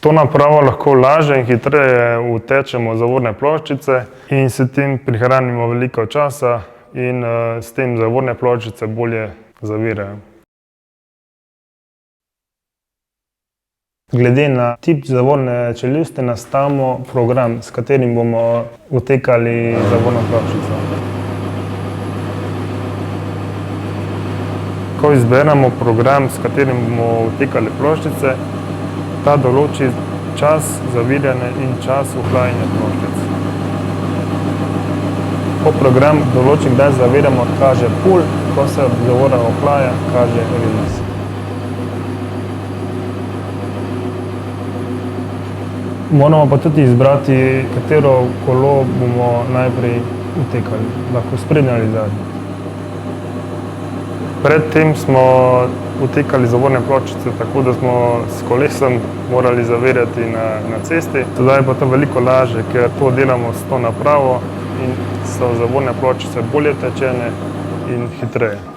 to napravo lahko lažje in hitreje utečemo zavorne ploščice in s tem prihranimo veliko časa in s tem zavorne ploščice bolje zavirajo. Glede na tip zavorne čeljusti nastavimo program, s katerim bomo utekali zavorno ploščico. Ko izberemo program, s katerim bomo utekali ploščice, ta določi čas zaviranja in čas ohlajanja ploščic. Ko program določi, kdaj zaviramo, kaže pull, ko se zavora ohlaja, kaže release. Moramo pa tudi izbrati, katero kolo bomo najprej utekali, lahko sprednje ali zadnje. Predtem smo utekali zavorne ploščice tako, da smo s kolesom morali zavirati na cesti. Sedaj je pa to veliko lažje, ker to delamo s to napravo in so zavorne ploščice bolje tečene in hitreje.